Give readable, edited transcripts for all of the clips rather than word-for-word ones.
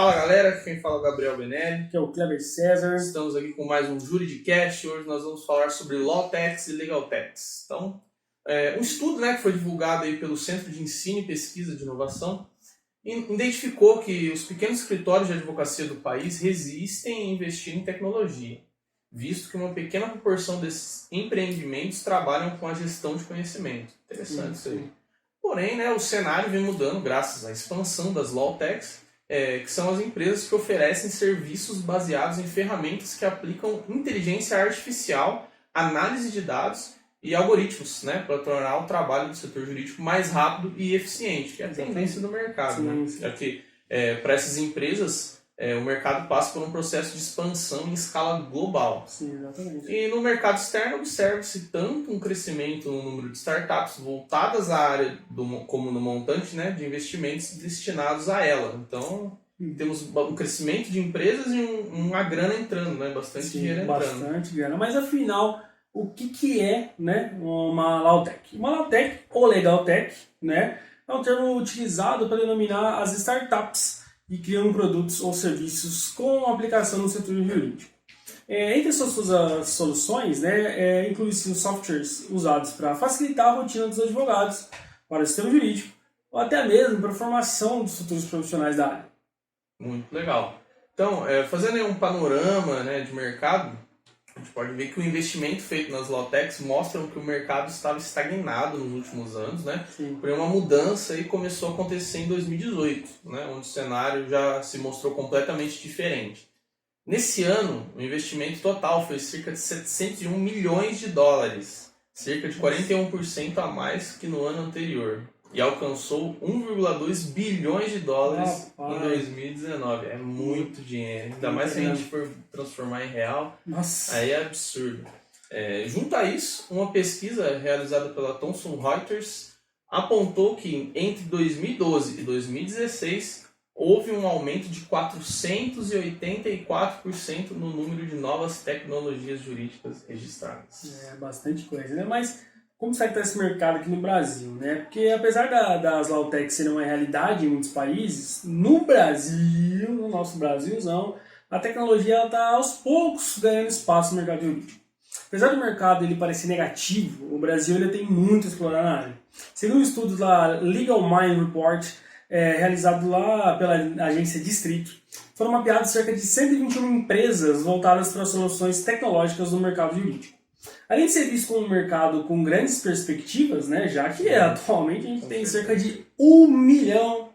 Fala galera, quem fala é o Gabriel Benelli. Que é o Kleber César. Estamos aqui com mais um Juridicast. Hoje nós vamos falar sobre Law Techs e Legal Techs. Então, um estudo que foi divulgado aí pelo Centro de Ensino e Pesquisa de Inovação identificou que os pequenos escritórios de advocacia do país resistem em investir em tecnologia, visto que uma pequena proporção desses empreendimentos trabalham com a gestão de conhecimento. Interessante isso aí. Porém, o cenário vem mudando graças à expansão das Law Techs, que são as empresas que oferecem serviços baseados em ferramentas que aplicam inteligência artificial, análise de dados e algoritmos, para tornar o trabalho do setor jurídico mais rápido e eficiente, que é a tendência do mercado. Sim. Já que, para essas empresas, o mercado passa por um processo de expansão em escala global. Sim, exatamente. E no mercado externo observa-se tanto um crescimento no número de startups voltadas à área como no montante de investimentos destinados a ela. Então, temos um crescimento de empresas e uma grana entrando, bastante dinheiro entrando. Bastante grana. Mas afinal, o que é uma Law Tech? Uma Law Tech ou Legal Tech é um termo utilizado para denominar as startups e criam produtos ou serviços com aplicação no setor jurídico. Entre suas soluções, inclui-se os softwares usados para facilitar a rotina dos advogados para o sistema jurídico, ou até mesmo para a formação dos futuros profissionais da área. Muito legal. Então, fazendo aí um panorama de mercado, a gente pode ver que o investimento feito nas Law Techs mostra que o mercado estava estagnado nos últimos anos, Porém uma mudança aí começou a acontecer em 2018, onde o cenário já se mostrou completamente diferente. Nesse ano, o investimento total foi cerca de 701 milhões de dólares, cerca de 41% a mais que no ano anterior, e alcançou 1,2 bilhões de dólares em 2019. É muito dinheiro, ainda mais se a gente for transformar em real. Nossa. Aí é absurdo. Junto a isso, uma pesquisa realizada pela Thomson Reuters apontou que entre 2012 e 2016 houve um aumento de 484% no número de novas tecnologias jurídicas registradas. É bastante coisa, Mas como será que está esse mercado aqui no Brasil, Porque apesar das Law Techs serem uma realidade em muitos países, no Brasil, no nosso Brasilzão, a tecnologia está aos poucos ganhando espaço no mercado jurídico. Apesar do mercado ele parecer negativo, o Brasil ainda tem muito a explorar na área. Segundo um estudo da Legal Mind Report, realizado lá pela agência Distrito, foram mapeadas cerca de 121 empresas voltadas para soluções tecnológicas no mercado jurídico. Além de ser visto como um mercado com grandes perspectivas, já que atualmente a gente tem cerca de 1 milhão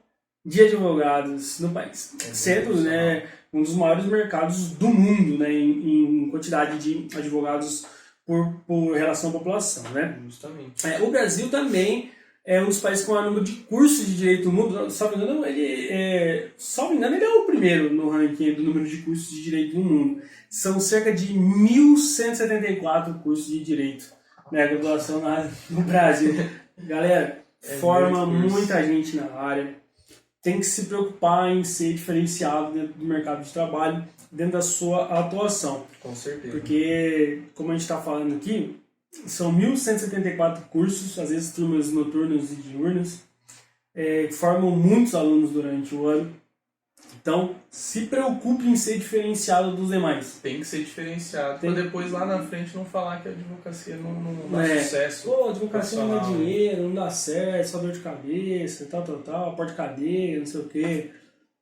de advogados no país, sendo um dos maiores mercados do mundo em quantidade de advogados por relação à população. Justamente. O Brasil também é um dos países com o maior número de cursos de direito no mundo. Salvo engano, ele é o primeiro no ranking do número de cursos de direito no mundo. São cerca de 1.174 cursos de direito a graduação no Brasil. Galera, forma muita gente na área. Tem que se preocupar em ser diferenciado dentro do mercado de trabalho, dentro da sua atuação. Com certeza. Porque, como a gente está falando aqui, são 1.174 cursos, às vezes turmas noturnas e diurnas, que formam muitos alunos durante o ano. Então, se preocupe em ser diferenciado dos demais. Tem que ser diferenciado, para depois lá na frente não falar que a advocacia não dá sucesso. Pô, a advocacia não dá dinheiro, não dá certo, só dor de cabeça, tal, porta de cadeia, não sei o quê.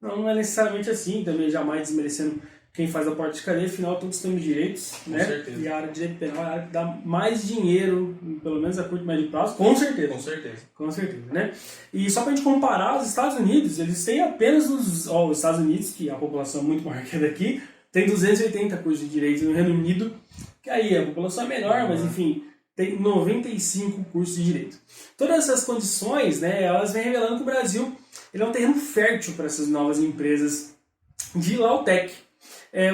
Não é necessariamente assim, também jamais desmerecendo quem faz a porta de cadeia, afinal todos temos direitos, Com certeza. E a área de direito penal é a área que dá mais dinheiro, pelo menos a curto e médio prazo, com certeza. Com certeza, E só pra gente comparar, os Estados Unidos, eles têm apenas os Estados Unidos, que a população é muito maior que a daqui, tem 280 cursos de direito. No Reino Unido, que aí a população é menor, mas enfim, tem 95 cursos de direito. Todas essas condições, elas vêm revelando que o Brasil ele é um terreno fértil para essas novas empresas de Law Tech.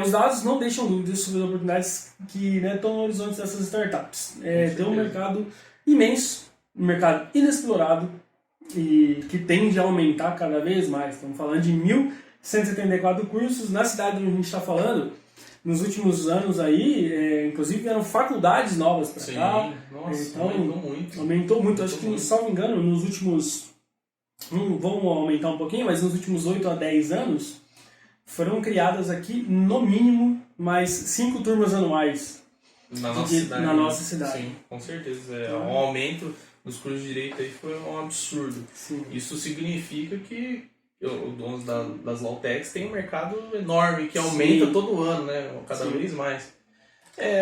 Os dados não deixam dúvidas sobre as oportunidades que estão no horizonte dessas startups. Tem um mercado imenso, um mercado inexplorado e que tende a aumentar cada vez mais. Estamos falando de 1.174 cursos na cidade onde a gente está falando. Nos últimos anos aí, inclusive vieram faculdades novas para cá. Nossa, então, aumentou muito. Aumentou muito. Acho que, salvo engano, nos últimos... Vamos aumentar um pouquinho, mas nos últimos 8 a 10 anos, foram criadas aqui, no mínimo, mais 5 turmas anuais na nossa cidade. Sim, com certeza. O aumento dos cursos de direito aí foi um absurdo. Sim. Isso significa que os donos das Lautecs têm um mercado enorme, que aumenta todo ano, né? Cada vez mais.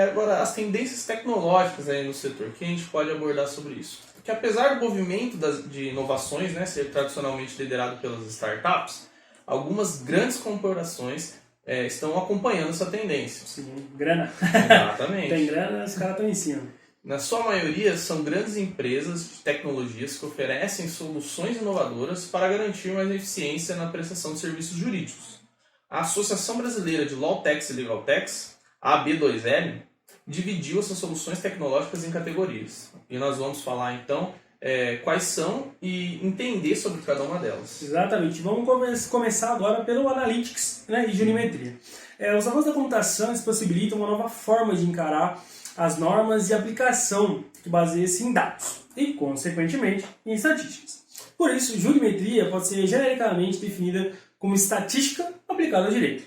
Agora, as tendências tecnológicas aí no setor, que a gente pode abordar sobre isso? Porque apesar do movimento de inovações, né, ser tradicionalmente liderado pelas startups, algumas grandes corporações estão acompanhando essa tendência. Sim, grana. Exatamente. Tem grana, os caras estão em cima. Na sua maioria, são grandes empresas de tecnologias que oferecem soluções inovadoras para garantir mais eficiência na prestação de serviços jurídicos. A Associação Brasileira de Lawtechs e Legaltechs, a AB2L, dividiu essas soluções tecnológicas em categorias. E nós vamos falar, então, quais são e entender sobre cada uma delas. Exatamente. Vamos começar agora pelo Analytics, né, e Jurimetria. Os avanços da computação possibilitam uma nova forma de encarar as normas e aplicação que baseia-se em dados e, consequentemente, em estatísticas. Por isso, jurimetria pode ser genericamente definida como estatística aplicada ao direito.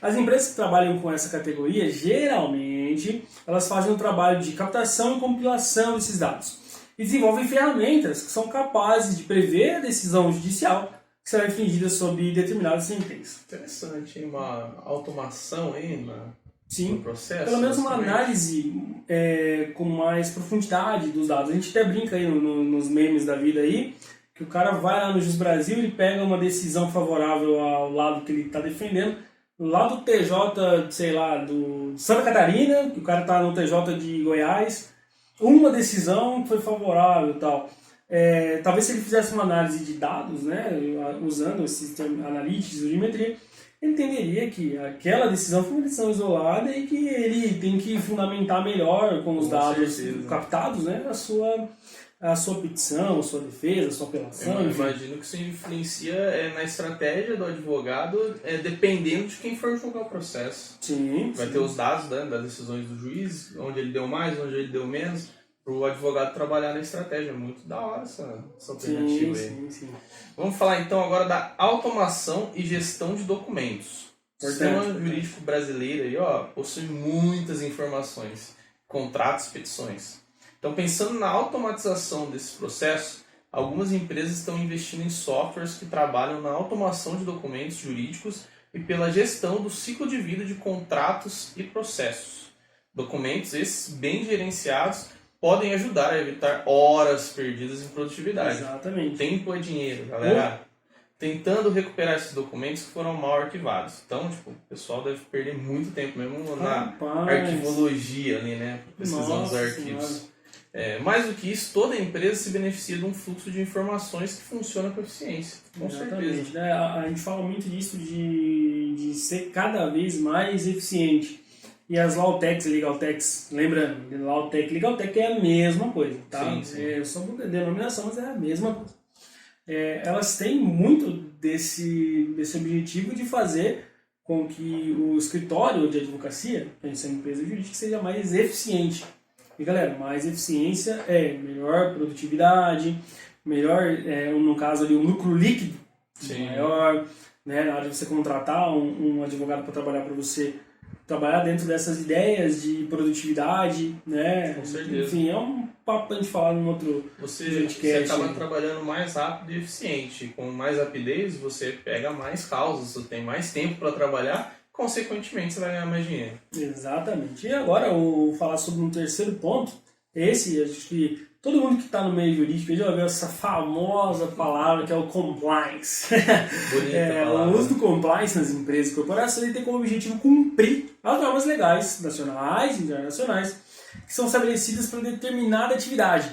As empresas que trabalham com essa categoria, geralmente, elas fazem um trabalho de captação e compilação desses dados e desenvolvem ferramentas que são capazes de prever a decisão judicial que será infringida sob determinada sentença. Interessante, hein? Uma automação aí no processo. Pelo menos uma análise com mais profundidade dos dados. A gente até brinca aí nos memes da vida aí, que o cara vai lá no Juiz Brasil, ele pega uma decisão favorável ao lado que ele está defendendo, lá do TJ, sei lá, do Santa Catarina, que o cara está no TJ de Goiás, uma decisão foi favorável e tal. Talvez se ele fizesse uma análise de dados, né, usando esse sistema analítico, jurimetria, ele entenderia que aquela decisão foi uma decisão isolada e que ele tem que fundamentar melhor com os dados captados, né, a sua petição, a sua defesa, a sua apelação. Eu imagino que isso influencia na estratégia do advogado, dependendo de quem for julgar o processo. Sim. Vai ter os dados, né, das decisões do juiz, onde ele deu mais, onde ele deu menos, para o advogado trabalhar na estratégia. Muito da hora essa alternativa aí. Sim. Vamos falar então agora da automação e gestão de documentos. O sistema jurídico brasileiro aí, possui muitas informações, contratos, petições. Então, pensando na automatização desse processo, algumas empresas estão investindo em softwares que trabalham na automação de documentos jurídicos e pela gestão do ciclo de vida de contratos e processos. Documentos esses bem gerenciados podem ajudar a evitar horas perdidas em produtividade. Exatamente. Tempo é dinheiro, galera. Tentando recuperar esses documentos que foram mal arquivados. Então, o pessoal deve perder muito tempo mesmo na arquivologia ali, né? Precisando dos arquivos. Mais do que isso, toda empresa se beneficia de um fluxo de informações que funciona com eficiência. Com certeza. A gente fala muito disso de ser cada vez mais eficiente. E as Lawtechs e Legaltechs, lembrando, Lawtech e Legaltech é a mesma coisa, tá? Sim. Só por denominação, mas é a mesma coisa. Elas têm muito desse objetivo de fazer com que o escritório de advocacia, pensando em empresa jurídica, seja mais eficiente. E galera, mais eficiência é melhor produtividade, melhor, no caso ali, um lucro líquido maior, né? Na hora de você contratar um advogado para trabalhar para você, trabalhar dentro dessas ideias de produtividade, né? Com certeza. Enfim, é um papo pra gente falar num outro Você acaba trabalhando mais rápido e eficiente. Com mais rapidez, você pega mais causas, você tem mais tempo para trabalhar, consequentemente você vai ganhar mais dinheiro. Exatamente. E agora, eu vou falar sobre um terceiro ponto. Acho que todo mundo que está no meio jurídico já ouviu essa famosa palavra que é o compliance. Bonita palavra. O uso do compliance nas empresas e corporações tem como objetivo cumprir as normas legais, nacionais e internacionais, que são estabelecidas para determinada atividade,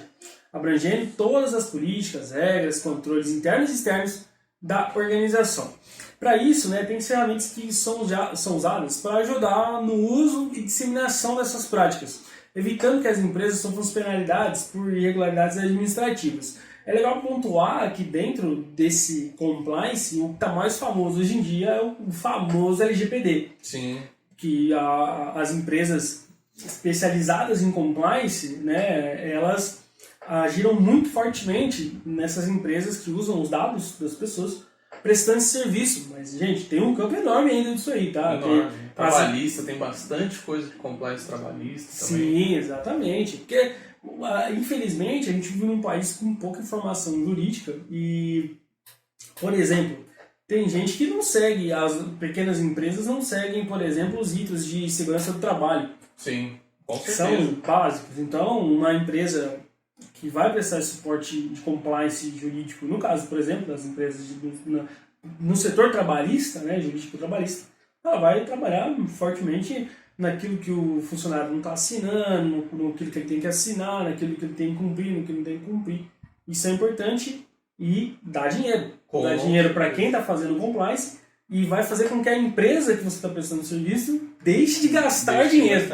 abrangendo todas as políticas, regras, controles internos e externos da organização. Para isso, tem ferramentas que são usadas para ajudar no uso e disseminação dessas práticas, evitando que as empresas sofram penalidades por irregularidades administrativas. É legal pontuar que dentro desse compliance, o que está mais famoso hoje em dia é o famoso LGPD. Sim. Que as empresas especializadas em compliance, elas agiram muito fortemente nessas empresas que usam os dados das pessoas prestando esse serviço. Mas, gente, tem um campo enorme ainda disso aí, tá? Enorme. Trabalhista, tem bastante coisa de compliance trabalhista também. Sim, exatamente. Porque, infelizmente, a gente vive num país com pouca informação jurídica e, por exemplo, tem gente que não segue, as pequenas empresas não seguem, por exemplo, os ritos de segurança do trabalho. Sim, com certeza. São básicos. Então, uma empresa que vai prestar esse suporte de compliance jurídico, no caso, por exemplo, das empresas no setor trabalhista, né, jurídico trabalhista, ela vai trabalhar fortemente naquilo que o funcionário não está assinando, naquilo que ele tem que assinar, naquilo que ele tem que cumprir, no que ele não tem que cumprir. Isso é importante e dá dinheiro. Dá dinheiro para quem está fazendo compliance e vai fazer com que a empresa que você está prestando serviço deixe de gastar dinheiro.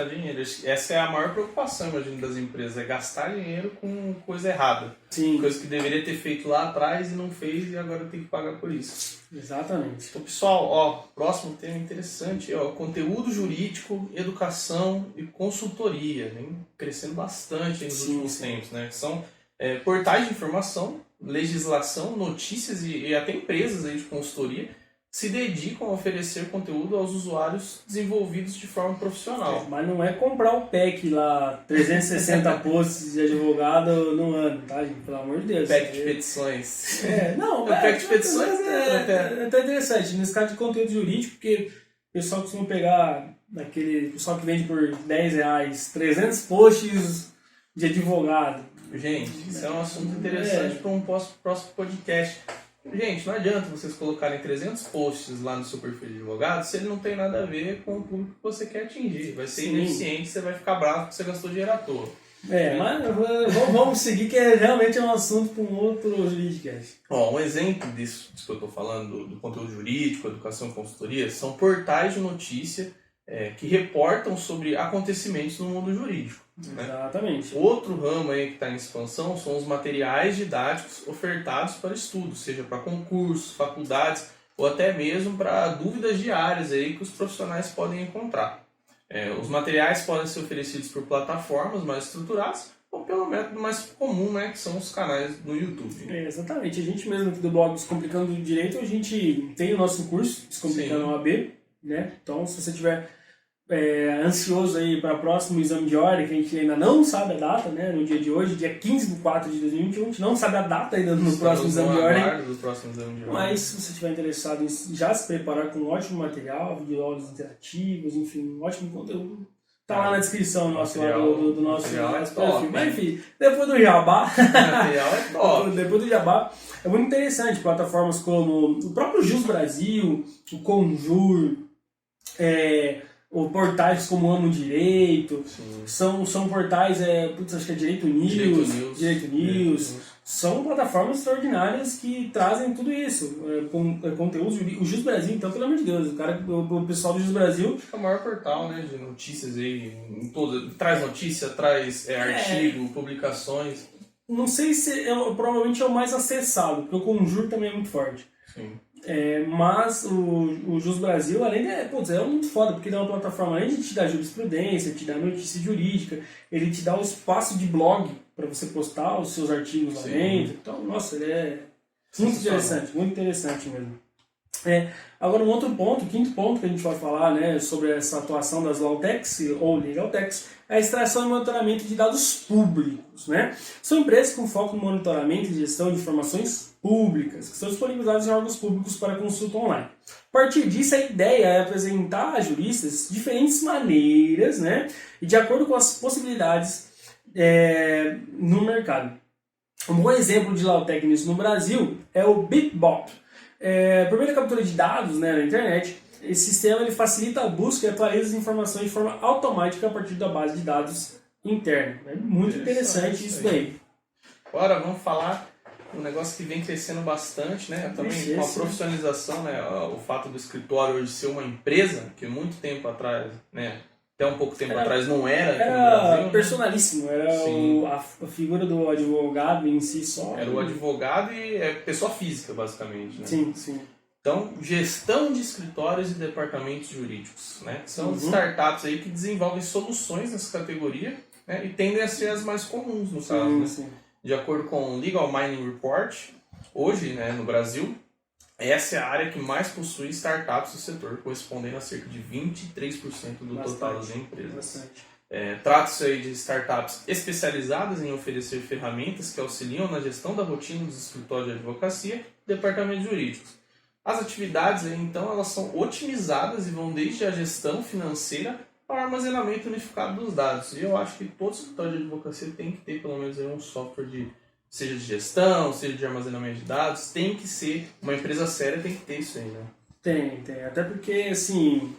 Essa é a maior preocupação, imagino, das empresas, é gastar dinheiro com coisa errada. Sim. Coisa que deveria ter feito lá atrás e não fez e agora tem que pagar por isso. Exatamente. Então, pessoal, próximo tema interessante, conteúdo jurídico, educação e consultoria, vem crescendo bastante nos últimos tempos, né? Que são portais de informação, legislação, notícias e até empresas aí de consultoria se dedicam a oferecer conteúdo aos usuários desenvolvidos de forma profissional. Mas não é comprar o PEC lá, 360 posts de advogado no ano, tá, gente? Pelo amor de Deus. PEC de petições. Não, o PEC de petições é até interessante. Nesse caso de conteúdo jurídico, porque o pessoal costuma pegar aquele pessoal que vende por R$10, 300 posts de advogado. Gente, isso é um assunto interessante para um próximo podcast. Gente, não adianta vocês colocarem 300 posts lá no seu perfil de advogado se ele não tem nada a ver com o público que você quer atingir. Vai ser ineficiente, você vai ficar bravo porque você gastou dinheiro à toa. Mas vamos seguir, que realmente é um assunto para um outro jurídicas. Um exemplo disso que eu estou falando, do conteúdo jurídico, educação e consultoria, são portais de notícia que reportam sobre acontecimentos no mundo jurídico. Exatamente. Né? Outro ramo aí que está em expansão são os materiais didáticos ofertados para estudo, seja para concursos, faculdades ou até mesmo para dúvidas diárias aí que os profissionais podem encontrar. Os materiais podem ser oferecidos por plataformas mais estruturadas ou pelo método mais comum, né, que são os canais no YouTube. Exatamente. A gente mesmo aqui do blog Descomplicando o Direito, a gente tem o nosso curso Descomplicando o AB, né? Então, se você tiver ansioso aí para o próximo exame de ordem, que a gente ainda não sabe a data, né? No dia de hoje, dia 15/4/2021, a gente não sabe a data ainda no próximo exame de ordem. Mas se você estiver interessado em já se preparar com um ótimo material, videoaulas interativas, enfim, um ótimo conteúdo, tá lá na descrição do nosso perfil. Mas enfim, depois do jabá, material é top. Depois do jabá, é muito interessante. Plataformas como o próprio Jus Brasil, o Conjur, ou portais como Amo Direito, são portais, acho que é Direito News, são plataformas extraordinárias que trazem tudo isso, conteúdos. O Jus Brasil, então, pelo amor de Deus, o pessoal do Jus Brasil... É o maior portal, né, de notícias aí, traz notícia, traz artigo, publicações. Não sei se provavelmente é o mais acessado, porque o Conjur também é muito forte. Sim. Mas o Jus Brasil, além de... é muito foda, porque ele é uma plataforma, além de te dar jurisprudência, te dar notícia jurídica, ele te dá o espaço de blog para você postar os seus artigos lá dentro. Então, nossa, ele é muito interessante mesmo. Agora, um outro ponto, o quinto ponto que a gente vai falar, né, sobre essa atuação das Lawtechs ou Legaltechs, é a extração e monitoramento de dados públicos. Né? São empresas com foco no monitoramento e gestão de informações públicas, que são disponibilizadas em órgãos públicos para consulta online. A partir disso, a ideia é apresentar a juristas diferentes maneiras, né, e de acordo com as possibilidades no mercado. Um bom exemplo de Lawtech nisso no Brasil é o BitBop. Por meio da captura de dados, né, na internet, esse sistema ele facilita a busca e atualiza as informações de forma automática a partir da base de dados interna. É muito interessante isso daí. Agora vamos falar um negócio que vem crescendo bastante, né? Também com a profissionalização, né? O fato do escritório hoje ser uma empresa, que muito tempo atrás, né? Até um pouco tempo atrás não era aqui no Brasil, personalíssimo, né? Era a figura do advogado em si só. Era o advogado e pessoa física, basicamente, né? Sim. Então, gestão de escritórios e departamentos jurídicos, né? São startups aí que desenvolvem soluções nessa categoria, né? E tendem a ser as mais comuns, no caso, né? De acordo com o Legal Mining Report, hoje, né, no Brasil, Essa é a área que mais possui startups do setor, correspondendo a cerca de 23% do total das empresas. Trata-se aí de startups especializadas em oferecer ferramentas que auxiliam na gestão da rotina dos escritórios de advocacia e departamentos jurídicos. As atividades, então, elas são otimizadas e vão desde a gestão financeira ao armazenamento unificado dos dados. E eu acho que todo escritório de advocacia tem que ter pelo menos aí um software seja de gestão, seja de armazenamento de dados, tem que ser, uma empresa séria tem que ter isso aí, né? Tem. Até porque, assim,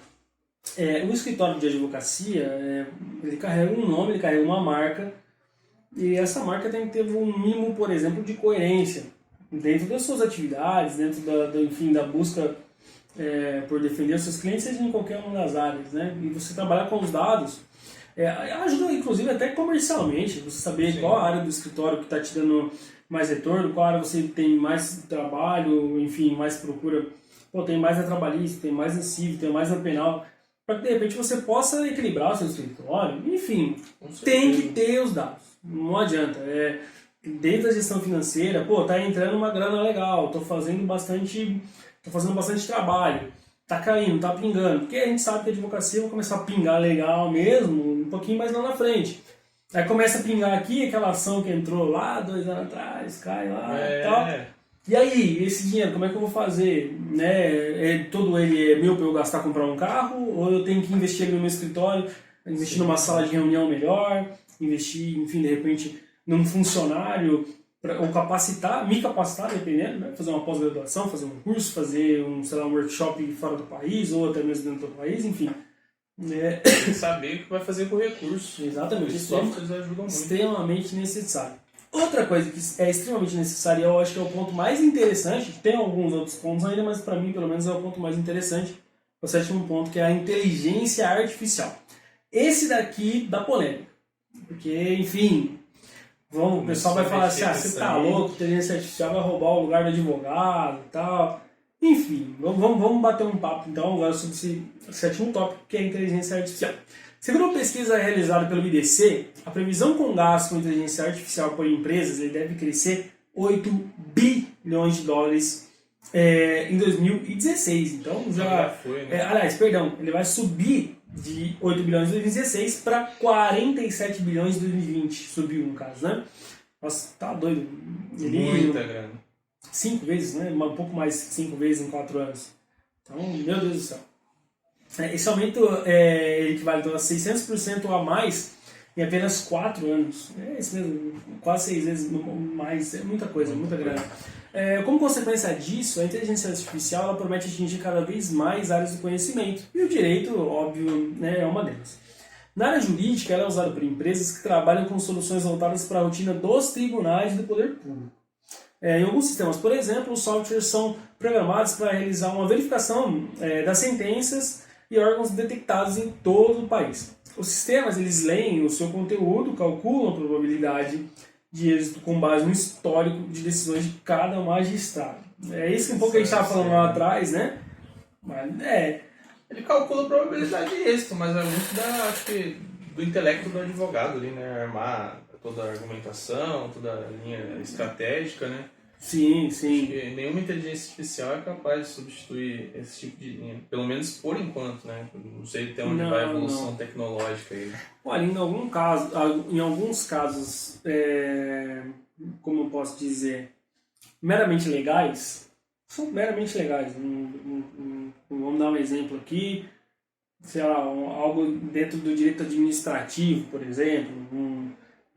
o escritório de advocacia, ele carrega um nome, ele carrega uma marca, e essa marca tem que ter um mínimo, por exemplo, de coerência dentro das suas atividades, dentro da busca por defender os seus clientes, seja em qualquer uma das áreas, né? E você trabalhar com os dados ajuda, inclusive, até comercialmente, você saber qual a área do escritório que está te dando mais retorno, qual área você tem mais trabalho, enfim, mais procura, tem mais na trabalhista, tem mais na civil, tem mais na penal, para que de repente você possa equilibrar o seu escritório. Enfim, tem que ter os dados, não adianta. Dentro da gestão financeira, tá entrando uma grana legal, tô fazendo bastante trabalho, tá caindo, tá pingando, porque a gente sabe que a advocacia vai começar a pingar legal mesmo um pouquinho mais lá na frente. Aí começa a pingar aqui, aquela ação que entrou lá 2 anos atrás, cai lá e tal. E aí, esse dinheiro, como é que eu vou fazer? Né? Todo ele é meu para eu gastar, comprar um carro? Ou eu tenho que investir no meu escritório, investir numa sala de reunião melhor, investir, enfim, de repente, num funcionário, ou me capacitar, dependendo, né? Fazer uma pós-graduação, fazer um curso, fazer um workshop fora do país, ou até mesmo dentro do país, enfim. Tem que saber o que vai fazer com o recurso. Exatamente. Os softwares ajudam muito. Extremamente necessário. Outra coisa que é extremamente necessária, eu acho que é o ponto mais interessante, tem alguns outros pontos ainda, mas para mim, pelo menos, é o ponto mais interessante, o 7º ponto, que é a inteligência artificial. Esse daqui dá polêmica, porque, enfim, o pessoal vai falar assim, você tá louco, inteligência artificial vai roubar o lugar do advogado e tal. Enfim, vamos bater um papo então agora sobre esse 7º tópico, que é a inteligência artificial. Segundo uma pesquisa realizada pelo IDC, a previsão com gasto com inteligência artificial por empresas ele deve crescer 8 bilhões de dólares em 2016. Então já foi, né? Ele vai subir de 8 bilhões em 2016 para 47 bilhões em 2020. Subiu, no caso, né? Nossa, tá doido. Muita grana. 5 vezes, né? Um pouco mais de 5 vezes em 4 anos. Então, meu Deus do céu. Esse aumento equivale a 600% a mais em apenas 4 anos. É isso mesmo, quase 6 vezes mais. É muita coisa, muita grana. Como consequência disso, a inteligência artificial ela promete atingir cada vez mais áreas do conhecimento. E o direito, óbvio, né, é uma delas. Na área jurídica, ela é usada por empresas que trabalham com soluções voltadas para a rotina dos tribunais e do poder público. Em alguns sistemas, por exemplo, os softwares são programados para realizar uma verificação das sentenças e órgãos detectados em todo o país. Os sistemas eles leem o seu conteúdo, calculam a probabilidade de êxito com base no histórico de decisões de cada magistrado. É isso que um pouco que a gente estava falando lá atrás, né? Mas, ele calcula a probabilidade de êxito, mas é muito acho que, do intelecto do advogado ali, né? Armar toda a argumentação, toda a linha estratégica, né? Sim. Porque nenhuma inteligência artificial é capaz de substituir esse tipo de linha. Pelo menos por enquanto, né? Não sei até onde vai a evolução tecnológica aí. Olha, em alguns casos, como eu posso dizer, meramente legais, são meramente legais. Vamos dar um exemplo aqui, sei lá, algo dentro do direito administrativo, por exemplo,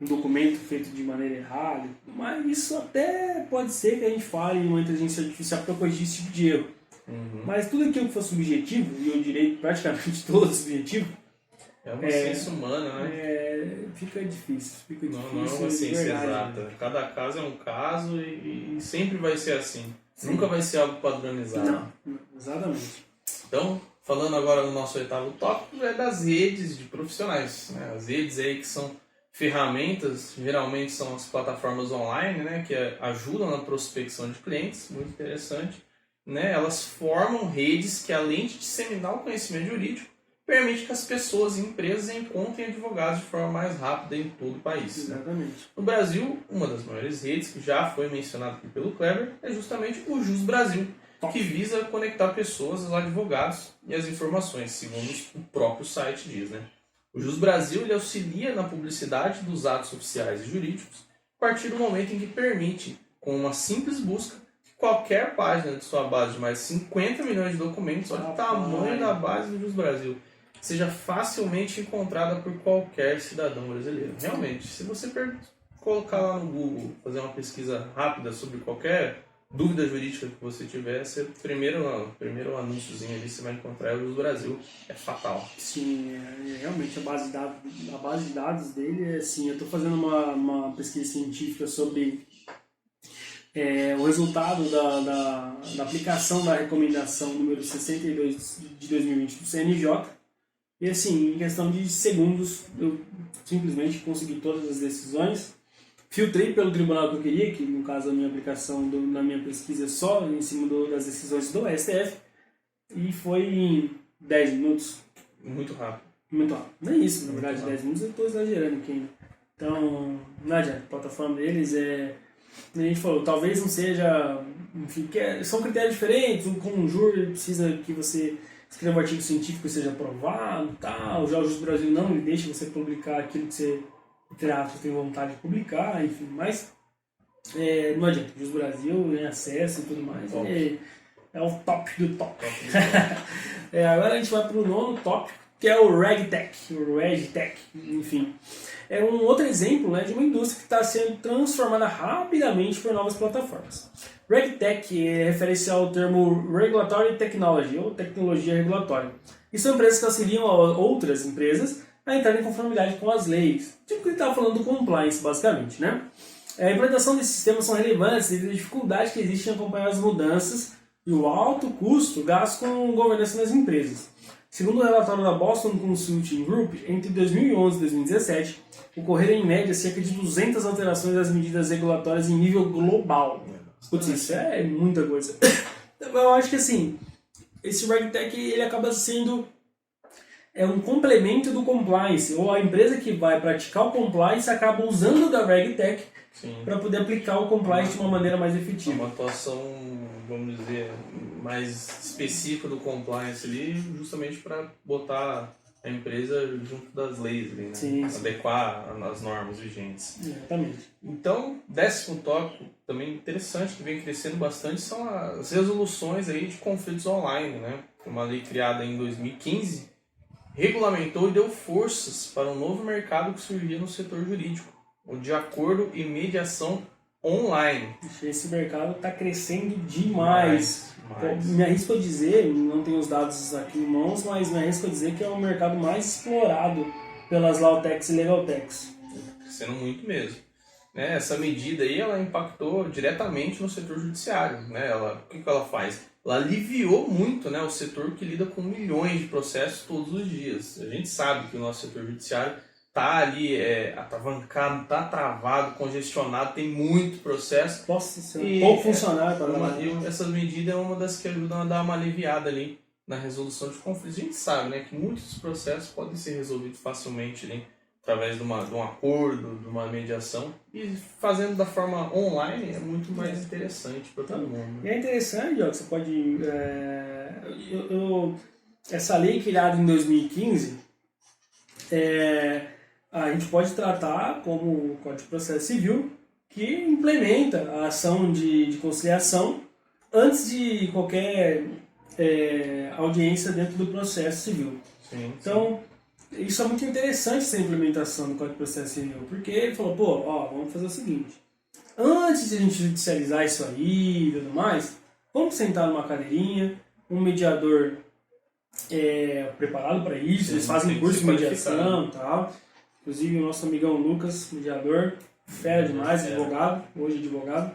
um documento feito de maneira errada, mas isso até pode ser que a gente fale em uma inteligência artificial para corrigir esse tipo de erro. Mas tudo aquilo que for subjetivo, e o direito praticamente todo subjetivo, é uma ciência humana, né? Fica difícil. Não é uma ciência exata. Cada caso é um caso e sempre vai ser assim. Sim. Nunca vai ser algo padronizado. Não, exatamente. Então, falando agora no nosso 8º tópico, é das redes de profissionais. Né? As redes aí que são ferramentas, geralmente são as plataformas online, né, que ajudam na prospecção de clientes, muito interessante. Né? Elas formam redes que, além de disseminar o conhecimento jurídico, permite que as pessoas e empresas encontrem advogados de forma mais rápida em todo o país. Exatamente. Né? No Brasil, uma das maiores redes, que já foi mencionada aqui pelo Kleber, é justamente o Jus Brasil, que visa conectar pessoas aos advogados e as informações, segundo o próprio site diz, né? O Jus Brasil ele auxilia na publicidade dos atos oficiais e jurídicos a partir do momento em que permite, com uma simples busca, que qualquer página de sua base de mais de 50 milhões de documentos, olha o tamanho da base do Jus Brasil, seja facilmente encontrada por qualquer cidadão brasileiro. Realmente, se você colocar lá no Google, fazer uma pesquisa rápida sobre qualquer dúvida jurídica que você tiver, primeiro anúnciozinho ali você vai encontrar o Jus Brasil. É fatal. Sim, realmente a base de dados dele é assim, eu estou fazendo uma pesquisa científica sobre o resultado da aplicação da recomendação número 62 de 2020 do CNJ. E assim, em questão de segundos, eu simplesmente consegui todas as decisões. Filtrei pelo tribunal que eu queria, que no caso a minha aplicação na minha pesquisa é só em cima das decisões do STF. E foi em 10 minutos. Muito rápido. Muito rápido. Não é isso, na verdade, 10 minutos eu estou exagerando aqui ainda. Então, não adianta, a plataforma deles a gente falou, talvez não seja, enfim, são critérios diferentes, como um júri precisa que você escreva um artigo científico e seja aprovado, tal. Já o Jus Brasil não, ele deixa você publicar aquilo que você tem vontade de publicar, enfim, mas não adianta, o Jus Brasil tem acesso e tudo mais, é o top do top. Agora a gente vai para o nono tópico, que é o RegTech, enfim. É um outro exemplo, né, de uma indústria que está sendo transformada rapidamente por novas plataformas. RegTech refere-se ao termo Regulatory Technology, ou tecnologia regulatória. E são empresas que auxiliam outras empresas a entrar em conformidade com as leis. Tipo que ele estava falando do compliance, basicamente, né? A implantação desses sistemas são relevantes devido à dificuldade que existe em acompanhar as mudanças e o alto custo gasto com governança nas empresas. Segundo o relatório da Boston Consulting Group, entre 2011 e 2017, ocorreram em média cerca de 200 alterações das medidas regulatórias em nível global. Putz, isso é muita coisa. Eu acho que assim, esse RegTech ele acaba sendo um complemento do compliance, ou a empresa que vai praticar o compliance acaba usando da RegTech para poder aplicar o compliance de uma maneira mais efetiva. Uma atuação, vamos dizer, mais específica do compliance ali, justamente para botar a empresa junto das leis, né? Sim. Adequar as normas vigentes. Exatamente. Então, 10º tópico, também interessante, que vem crescendo bastante, são as resoluções aí de conflitos online, né? Uma lei criada em 2015 regulamentou e deu forças para um novo mercado que surgia no setor jurídico, o de acordo e mediação online. Esse mercado está crescendo demais. Me arrisco a dizer, não tenho os dados aqui em mãos, mas me arrisco a dizer que é o mercado mais explorado pelas Lawtechs e Legaltechs. Crescendo muito mesmo. Essa medida aí, ela impactou diretamente no setor judiciário. Né? O que ela faz? Ela aliviou muito, né, o setor que lida com milhões de processos todos os dias. A gente sabe que o nosso setor judiciário está ali atravancado, está travado, congestionado, tem muito processo. Nossa senhora, pouco funcionário para e essas medidas é uma das que ajudam a dar uma aliviada ali na resolução de conflitos. A gente sabe, né, que muitos processos podem ser resolvidos facilmente ali, através de um acordo, de uma mediação, e fazendo da forma online é muito mais interessante para todo mundo. E é interessante, ó, que você pode... essa lei criada em 2015, a gente pode tratar como o Código de Processo Civil, que implementa a ação de conciliação antes de qualquer audiência dentro do processo civil. Sim, então, isso é muito interessante, essa implementação do Código de Processo Civil, porque ele falou, vamos fazer o seguinte, antes de a gente judicializar isso aí e tudo mais, vamos sentar numa cadeirinha, um mediador preparado para isso, eles fazem curso de mediação e tal. Inclusive o nosso amigão Lucas, mediador, fera demais, hoje advogado,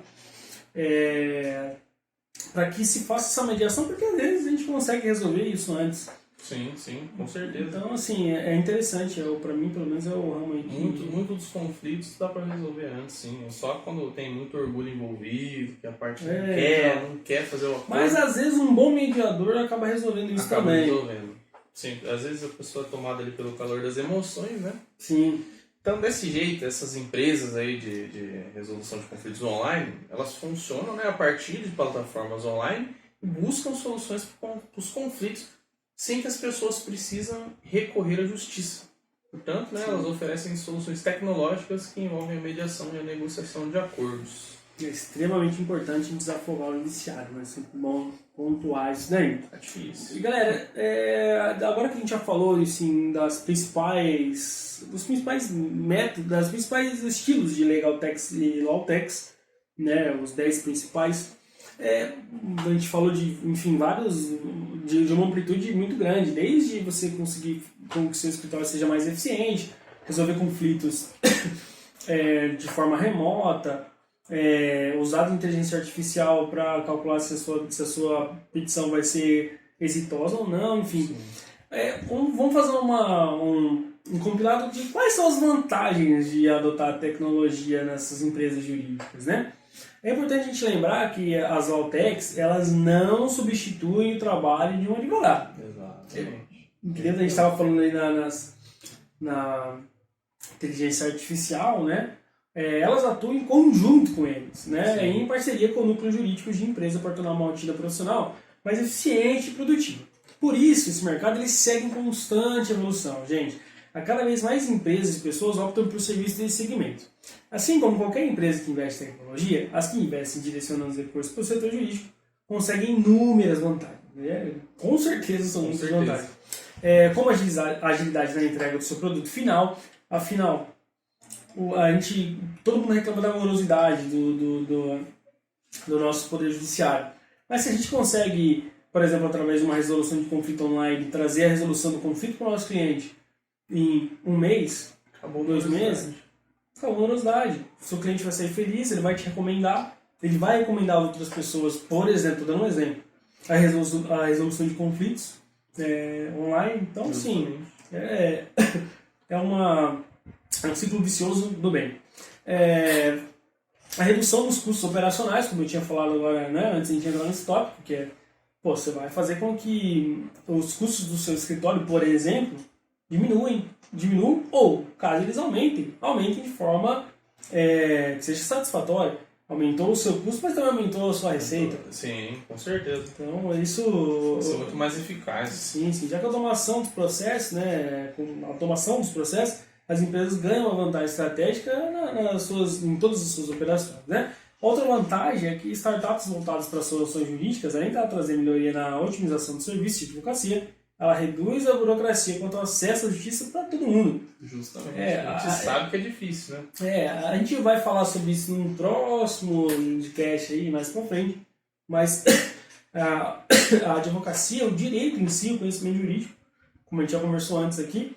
para que se faça essa mediação, porque às vezes a gente consegue resolver isso antes. Sim, com certeza. Então, assim, é interessante, para mim, pelo menos, é o ramo aí que... Muito dos conflitos dá para resolver antes, sim. Só quando tem muito orgulho envolvido, que a parte não quer fazer o acordo. Mas, às vezes, um bom mediador acaba resolvendo isso também. Resolvendo. Sim, às vezes a pessoa é tomada ali pelo calor das emoções, né? Sim. Então, desse jeito, essas empresas aí de resolução de conflitos online, elas funcionam, né, a partir de plataformas online, buscam soluções para os conflitos sem que as pessoas precisam recorrer à justiça. Portanto, né, elas oferecem soluções tecnológicas que envolvem a mediação e a negociação de acordos. É extremamente importante desafogar o judiciário, mas é sempre bom pontuar isso daí. É difícil. E galera, agora que a gente já falou assim, dos principais métodos, dos principais estilos de Legal Tax e Law Tax, né, os 10 principais, a gente falou de, enfim, vários, de uma amplitude muito grande, desde você conseguir com que o seu escritório seja mais eficiente, resolver conflitos de forma remota, usar a inteligência artificial para calcular se a sua petição vai ser exitosa ou não, enfim. Vamos fazer um compilado de quais são as vantagens de adotar a tecnologia nessas empresas jurídicas, né? É importante a gente lembrar que as Law Tax, elas não substituem o trabalho de um advogado. Exatamente. A gente estava falando aí na inteligência artificial, né? Elas atuam em conjunto com eles, né? Em parceria com o núcleo jurídico de empresa para tornar uma rotina profissional mais eficiente e produtiva. Por isso, esse mercado ele segue em constante evolução, gente. A cada vez mais empresas e pessoas optam por serviços desse segmento. Assim como qualquer empresa que investe em tecnologia, as que investem direcionando os recursos para o setor jurídico conseguem inúmeras vantagens. Né? Com certeza são muitas vantagens. Como agilidade na entrega do seu produto final, afinal, todo mundo reclama da morosidade do nosso poder judiciário. Mas se a gente consegue, por exemplo, através de uma resolução de conflito online, trazer a resolução do conflito para o nosso cliente em 1 mês, acabou 2 meses, acabou a morosidade. O seu cliente vai sair feliz, ele vai te recomendar, ele vai recomendar outras pessoas, por exemplo, dando um exemplo, a resolução de conflitos online. Então, sim, é um ciclo vicioso do bem. A redução dos custos operacionais, como eu tinha falado agora, né, antes de a gente entrar nesse tópico, que você vai fazer com que os custos do seu escritório, por exemplo, diminuam ou, caso eles aumentem de forma que seja satisfatória. Aumentou o seu custo, mas também aumentou a sua receita. Sim, com certeza. Então, isso é muito mais eficaz. Sim. Já que a automação dos processos, né, com a automação dos processos, as empresas ganham uma vantagem estratégica em todas as suas operações, né? Outra vantagem é que startups voltadas para soluções jurídicas, além de trazer melhoria na otimização do serviço de advocacia, ela reduz a burocracia quanto ao acesso à justiça para todo mundo. Justamente. A gente sabe que é difícil, né? A gente vai falar sobre isso num próximo podcast aí, mais para frente, mas a advocacia, o direito em si, o conhecimento jurídico, como a gente já conversou antes aqui,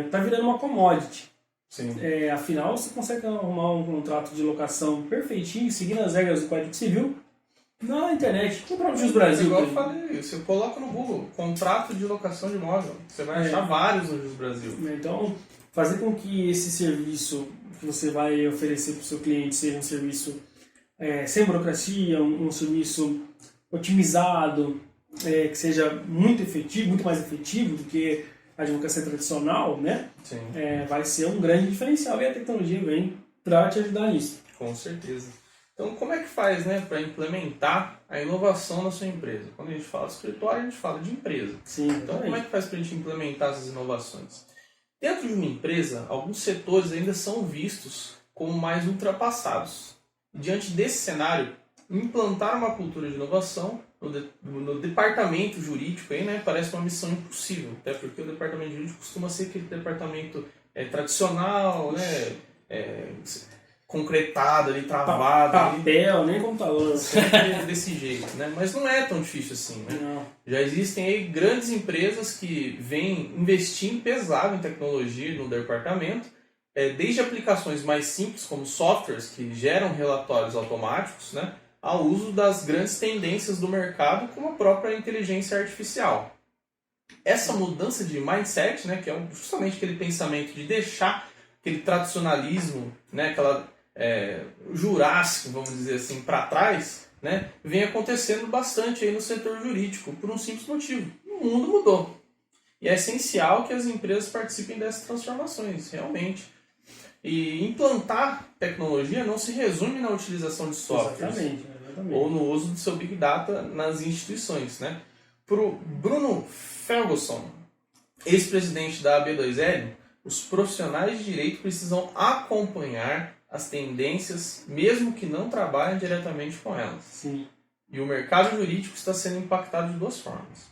está virando uma commodity. Sim. Afinal, você consegue arrumar um contrato de locação perfeitinho, seguindo as regras do Código Civil, na internet, no próprio Jus Brasil. Igual eu falei, você coloca no Google, contrato de locação de imóvel, você vai achar vários no Jus Brasil. Então, fazer com que esse serviço que você vai oferecer para o seu cliente seja um serviço sem burocracia, um serviço otimizado, que seja muito efetivo, muito mais efetivo do que a advocacia tradicional, né? Sim. Vai ser um grande diferencial e a tecnologia vem para te ajudar nisso. Com certeza. Então, como é que faz, né, para implementar a inovação na sua empresa? Quando a gente fala de escritório, a gente fala de empresa. Sim, então, como é que faz para a gente implementar essas inovações? Dentro de uma empresa, alguns setores ainda são vistos como mais ultrapassados. Diante desse cenário, implantar uma cultura de inovação no departamento jurídico aí, né, parece uma missão impossível, até porque o departamento jurídico costuma ser aquele departamento tradicional, né, concretado ali, travado. Papel, nem computador. Sempre desse jeito, né? Mas não é tão difícil assim, né? Não. Já existem aí grandes empresas que vêm investindo pesado em tecnologia no departamento, desde aplicações mais simples, como softwares que geram relatórios automáticos, né, ao uso das grandes tendências do mercado, como a própria inteligência artificial. Essa mudança de mindset, né, que é justamente aquele pensamento de deixar aquele tradicionalismo, né, jurássico, vamos dizer assim, para trás, né, vem acontecendo bastante aí no setor jurídico, por um simples motivo. O mundo mudou. E é essencial que as empresas participem dessas transformações, realmente. E implantar tecnologia não se resume na utilização de softwares. Exatamente. ou no uso do seu Big Data nas instituições, né? Para o Bruno Ferguson, ex-presidente da AB2L, os profissionais de direito precisam acompanhar as tendências, mesmo que não trabalhem diretamente com elas. Sim. E o mercado jurídico está sendo impactado de duas formas.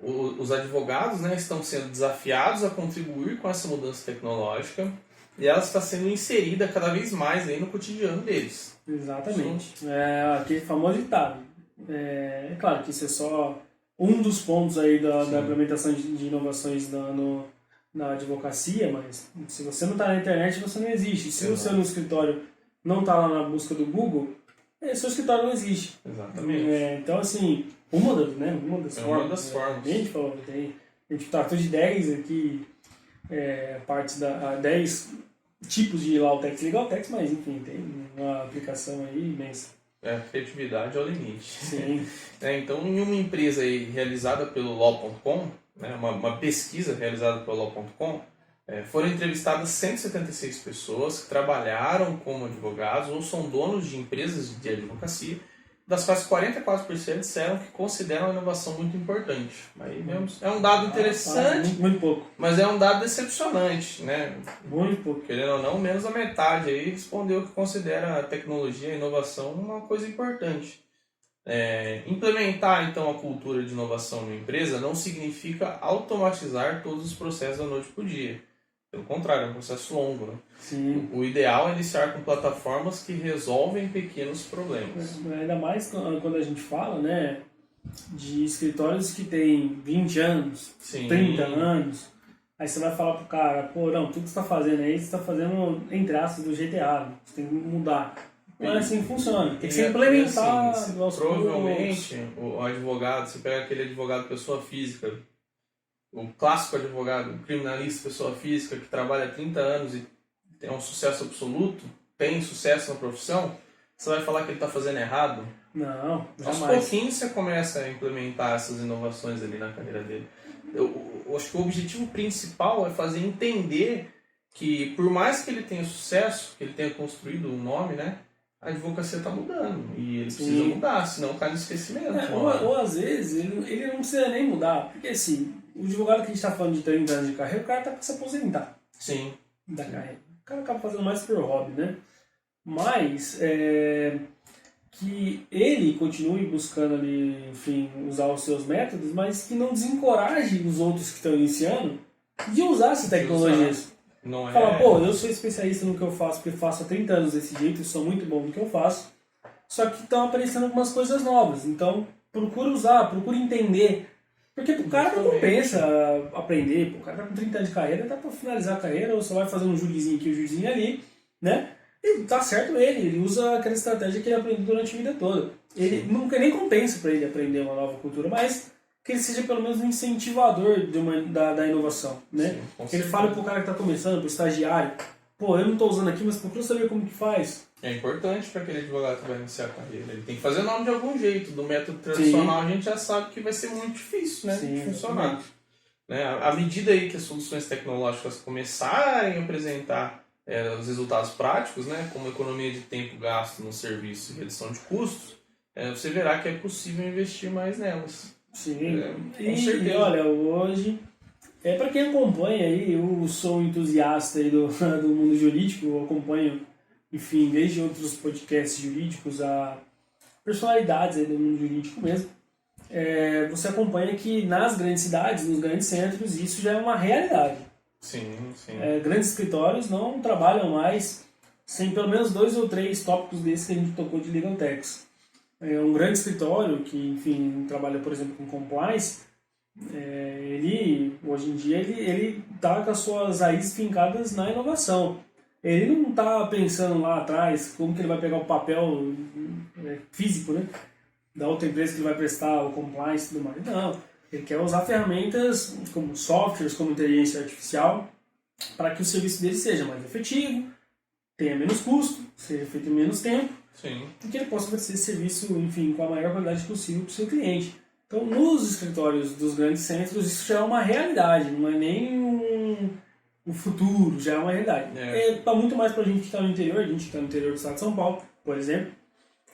Os advogados, né, estão sendo desafiados a contribuir com essa mudança tecnológica e ela está sendo inserida cada vez mais aí no cotidiano deles. Exatamente. É aquele famoso ditado. É claro que isso é só um dos pontos aí da implementação de inovações na advocacia, mas se você não está na internet, você não existe. Se o seu escritório não está lá na busca do Google, seu escritório não existe. Exatamente. Então, assim, uma das formas. A gente falou, a gente tratou de 10 aqui, partes 10 tipos de Lautex e Legaltex, mas enfim, tem uma aplicação aí imensa. A criatividade é o limite. Sim. Então, em uma empresa aí realizada pelo Law.com, né, uma pesquisa realizada pelo Law.com, foram entrevistadas 176 pessoas que trabalharam como advogados ou são donos de empresas de advocacia, das quais 44% disseram que consideram a inovação muito importante. Aí vemos, é um dado interessante, muito pouco. Mas é um dado decepcionante, né? Muito pouco. Querendo ou não, menos da metade aí respondeu que considera a tecnologia e a inovação uma coisa importante. Implementar, então, a cultura de inovação numa empresa não significa automatizar todos os processos da noite para o dia. Pelo contrário, é um processo longo, né? Sim. O ideal é iniciar com plataformas que resolvem pequenos problemas. Ainda mais quando a gente fala, né, de escritórios que têm 20 anos, Sim. 30 anos. Aí você vai falar pro cara, pô, não, tudo que você está fazendo aí, você está fazendo entre aspas do GTA, você tem que mudar. Não é assim que funciona, tem que ser implementar. Assim, provavelmente o advogado, você pega aquele advogado pessoa física, o clássico advogado, criminalista pessoa física que trabalha há 30 anos e tem um sucesso absoluto, tem sucesso na profissão, você vai falar que ele está fazendo errado? Não, jamais. Aos pouquinhos você começa a implementar essas inovações ali na carreira dele. Eu acho que o objetivo principal é fazer entender que por mais que ele tenha sucesso, que ele tenha construído um nome, né, a advocacia está mudando e ele precisa mudar, senão cai no esquecimento. Ou às vezes ele não precisa nem mudar, porque assim, o advogado que a gente está falando de 30 anos de carreira, o cara está para se aposentar. Sim. Da carreira. O cara acaba fazendo mais por hobby, né? Mas que ele continue buscando ali, enfim, usar os seus métodos, mas que não desencoraje os outros que estão iniciando de usar essas tecnologias. Não é... Fala, pô, eu sou especialista no que eu faço, porque faço há 30 anos desse jeito e sou muito bom no que eu faço, só que estão aparecendo algumas coisas novas, então procura usar, procura entender, porque pro cara não compensa aprender, pô, o cara tá com 30 anos de carreira, tá pra finalizar a carreira, ou só vai fazer um juizinho aqui, um juizinho ali, né? E tá certo ele usa aquela estratégia que ele aprendeu durante a vida toda. Ele nunca nem compensa para ele aprender uma nova cultura, mas que ele seja pelo menos um incentivador da inovação, né? Sim, que ele fale pro cara que tá começando, pro estagiário, pô, eu não tô usando aqui, mas procura saber como que faz. É importante para aquele advogado que vai iniciar a carreira. Ele tem que fazer o nome de algum jeito. Do método tradicional a gente já sabe que vai ser muito difícil, né, de funcionar. Né? À medida aí que as soluções tecnológicas começarem a apresentar os resultados práticos, né, como economia de tempo gasto no serviço e redução de custos, você verá que é possível investir mais nelas. Sim, e olha, hoje, para quem acompanha aí, eu sou um entusiasta aí do mundo jurídico, eu acompanho, enfim, desde outros podcasts jurídicos a personalidades aí do mundo jurídico mesmo. Você acompanha que nas grandes cidades, nos grandes centros, isso já é uma realidade. Sim, sim. Grandes escritórios não trabalham mais sem pelo menos 2 ou 3 tópicos desses que a gente tocou de Legal Techs. Um grande escritório que, enfim, trabalha, por exemplo, com compliance, ele, hoje em dia, ele está com as suas raízes fincadas na inovação. Ele não está pensando lá atrás como que ele vai pegar o papel físico, né, da outra empresa que ele vai prestar o compliance e tudo mais. Não. Ele quer usar ferramentas como softwares, como inteligência artificial, para que o serviço dele seja mais efetivo, tenha menos custo, seja feito em menos tempo, e que ele possa oferecer esse serviço, enfim, com a maior qualidade possível para o seu cliente. Então, nos escritórios dos grandes centros, isso já é uma realidade, não é nem um futuro, já é uma realidade. Tá muito mais para a gente que está no interior, a gente que está no interior do estado de São Paulo, por exemplo,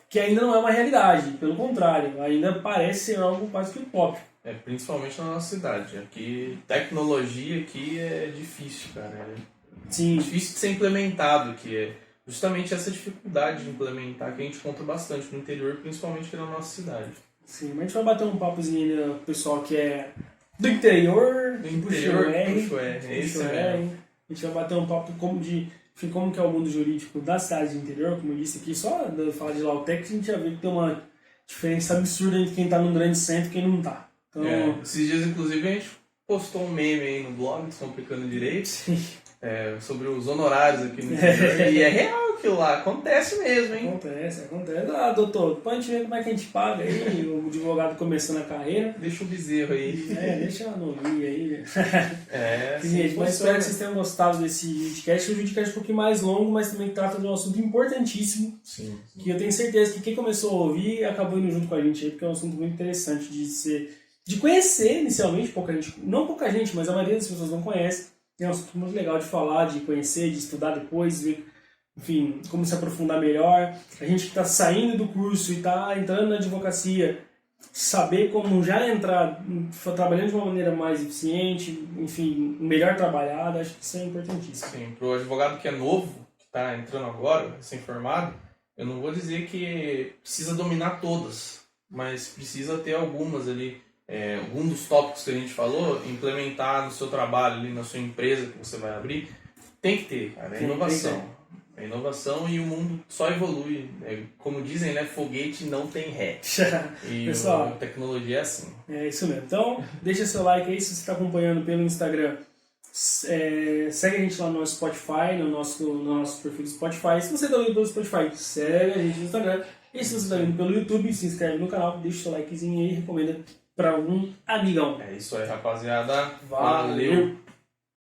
que ainda não é uma realidade, pelo contrário, ainda parece ser algo quase que utópico. Principalmente na nossa cidade. Aqui, tecnologia aqui é difícil, cara. Sim. Difícil de ser implementado, que é justamente essa dificuldade de implementar que a gente encontra bastante no interior, principalmente aqui na nossa cidade. Sim, mas a gente vai bater um papozinho ainda com o pessoal que é do interior, puxa o R, esse mesmo. A gente vai bater um papo como que é o mundo jurídico da cidade do interior, como eu disse aqui, só de falar de Lautec, a gente já vê que tem uma diferença absurda entre quem está num grande centro e quem não está. Então, esses dias, inclusive, a gente postou um meme aí no blog, Descomplicando Direito, sobre os honorários aqui no interior, e é real aquilo lá, acontece mesmo, hein? Acontece. Ah, doutor, depois a gente vê como é que a gente paga aí, o advogado começando a carreira. Deixa o bezerro aí. Deixa a novinha aí. Gente, mas espero que vocês tenham gostado desse videocast. Um videocast um pouquinho mais longo, mas também trata de um assunto importantíssimo. Sim. Que eu tenho certeza que quem começou a ouvir acabou indo junto com a gente aí, porque é um assunto muito interessante de conhecer inicialmente. Não pouca gente, mas a maioria das pessoas não conhece. É um assunto muito legal de falar, de conhecer, de estudar depois, ver, enfim, como se aprofundar melhor. A gente que está saindo do curso e está entrando na advocacia, saber como já entrar trabalhando de uma maneira mais eficiente, enfim, melhor trabalhada, acho que isso é importantíssimo. Sim, para o advogado que é novo, que está entrando agora, recém-formado, eu não vou dizer que precisa dominar todas, mas precisa ter algumas ali. Algum dos tópicos que a gente falou, implementar no seu trabalho, ali na sua empresa que você vai abrir, tem que ter, cara. É inovação. É inovação e o mundo só evolui. Como dizem, né? Foguete não tem ré. E Pessoal, a tecnologia é assim. É isso mesmo. Então, deixa seu like aí se você está acompanhando pelo Instagram. Segue a gente lá no Spotify, no nosso perfil do Spotify. Se você está ouvindo pelo Spotify, segue a gente no Instagram. E se você está ouvindo pelo YouTube, se inscreve no canal, deixa seu likezinho aí e recomenda para algum amigão. É isso aí, rapaziada. Valeu.